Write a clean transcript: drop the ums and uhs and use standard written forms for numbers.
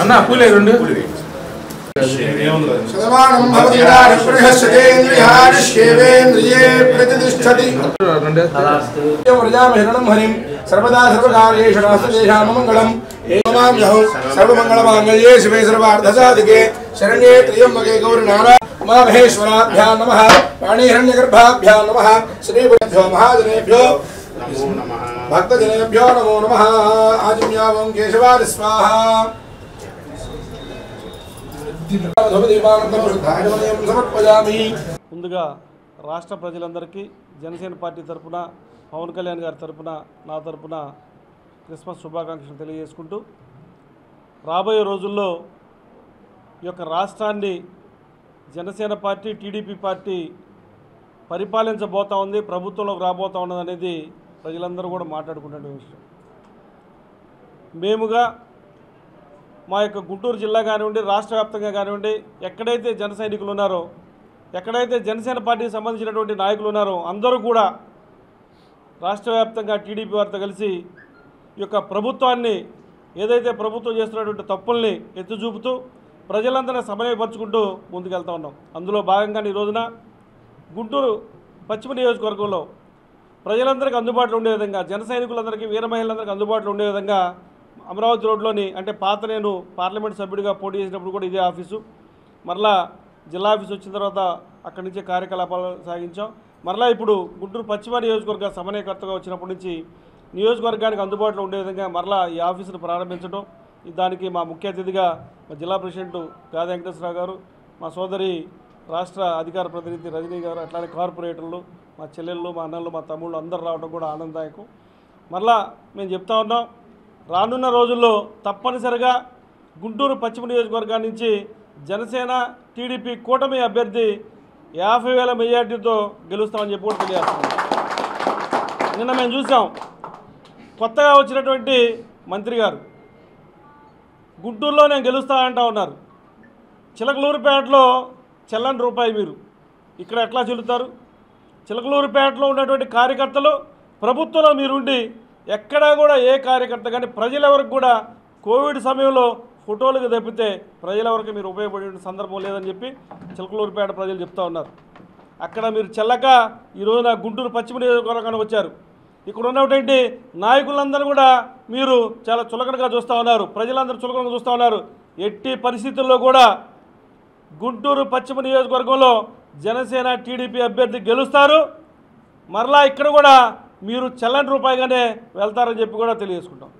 అన్న పూలే రెండు శతమానం భవతి బృహస్పతేంద్రియాణిష్యేవేంద్రియే ప్రతిష్టతి వ్రజామహిరణం హరిం సర్వదా సర్వకార్యేషు నాస్తేషాం మంగళం ఏమామ్యహం సర్వమంగళమాంగళ్యే శివే సర్వార్థసాధికే శరణ్యే త్ర్యంబకే గౌరి నారాయణ ఉమామహేశ్వరాభ్యాం నమః వాణీహిరణ్యగర్భాభ్యాం నమః శ్రీభ్యో మహాజనేభ్యో భక్తజనేభ్యో నమో నమః ఆజమ్యావం కేశవాయ స్వాహా ముందుగా రాష్ట్ర ప్రజలందరికీ జనసేన పార్టీ తరఫున పవన్ కళ్యాణ్ గారి తరఫున నా తరఫున క్రిస్మస్ శుభాకాంక్షలు తెలియజేసుకుంటూ రాబోయే రోజుల్లో ఈ యొక్క రాష్ట్రాన్ని జనసేన పార్టీ టీడీపీ పార్టీ పరిపాలించబోతా ఉంది, ప్రభుత్వంలోకి రాబోతా ఉన్నది అనేది ప్రజలందరూ కూడా మాట్లాడుకునే విషయం. మేముగా మా యొక్క గుంటూరు జిల్లా కానివ్వండి, రాష్ట్ర వ్యాప్తంగా కానివ్వండి, ఎక్కడైతే జన సైనికులు ఉన్నారో, ఎక్కడైతే జనసేన పార్టీకి సంబంధించినటువంటి నాయకులు ఉన్నారో అందరూ కూడా రాష్ట్ర వ్యాప్తంగా టీడీపీ వారితో కలిసి ఈ యొక్క ప్రభుత్వాన్ని, ఏదైతే ప్రభుత్వం చేస్తున్నటువంటి తప్పుల్ని ఎత్తి చూపుతూ ప్రజలందరినీ సమన్వయపరుచుకుంటూ ముందుకెళ్తా ఉన్నాం. అందులో భాగంగా ఈ రోజున గుంటూరు పశ్చిమ నియోజకవర్గంలో ప్రజలందరికీ అందుబాటులో ఉండే విధంగా, జన సైనికులందరికీ, వీర మహిళలందరికీ అందుబాటులో ఉండే విధంగా అమరావతి రోడ్లోని, అంటే పాత నేను పార్లమెంట్ సభ్యుడిగా పోటీ చేసినప్పుడు కూడా ఇదే ఆఫీసు, మరలా జిల్లా ఆఫీసు వచ్చిన తర్వాత అక్కడి నుంచే కార్యకలాపాలు సాగించాం. మరలా ఇప్పుడు గుంటూరు పశ్చిమ నియోజకవర్గ సమన్వయకర్తగా వచ్చినప్పటి నుంచి నియోజకవర్గానికి అందుబాటులో ఉండే విధంగా మరలా ఈ ఆఫీసును ప్రారంభించడం, దానికి మా ముఖ్య అతిథిగా మా జిల్లా ప్రెసిడెంట్ గాది వెంకటేశ్వరరావు గారు, మా సోదరి రాష్ట్ర అధికార ప్రతినిధి రజనీ గారు, అట్లానే కార్పొరేటర్లు, మా చెల్లెళ్ళు, మా అన్నలు, మా తమ్ముళ్ళు అందరూ రావడం కూడా ఆనందదాయకం. మరలా మేము చెప్తా ఉన్నాం, రానున్న రోజుల్లో తప్పనిసరిగా గుంటూరు పశ్చిమ నియోజకవర్గం నుంచి జనసేన టీడీపీ కూటమి అభ్యర్థి 50,000 మెజార్టీతో గెలుస్తామని చెప్పి కూడా తెలియజేస్తున్నాం. నిన్న మేము చూసాం, కొత్తగా వచ్చినటువంటి మంత్రి గారు గుంటూరులో నేను గెలుస్తానంటా ఉన్నారు. చిలకలూరుపేటలో చెల్లని రూపాయి మీరు ఇక్కడ ఎట్లా చెల్లుతారు? చిలకలూరుపేటలో ఉన్నటువంటి కార్యకర్తలు ప్రభుత్వంలో మీరుండి ఎక్కడా కూడా ఏ కార్యకర్త కానీ ప్రజలెవరికి కూడా కోవిడ్ సమయంలో ఫోటోలకు తప్పితే ప్రజలెవరికి మీరు ఉపయోగపడే సందర్భం లేదని చెప్పి చిలకలూరుపేట ప్రజలు చెప్తా ఉన్నారు. అక్కడ మీరు చెల్లక ఈరోజున గుంటూరు పశ్చిమ నియోజకవర్గానికి వచ్చారు. ఇక్కడ ఉన్నటువంటి నాయకులందరూ కూడా మీరు చాలా చులకనగా చూస్తూ ఉన్నారు, ప్రజలందరూ చులకనగా చూస్తూ ఉన్నారు. ఎట్టి పరిస్థితుల్లో కూడా గుంటూరు పశ్చిమ నియోజకవర్గంలో జనసేన టీడీపీ అభ్యర్థి గెలుస్తారు. మరలా ఇక్కడ కూడా మీరు చెల్లని రూపాయిగానే వెళ్తారని చెప్పి కూడా తెలియజేసుకుంటాం.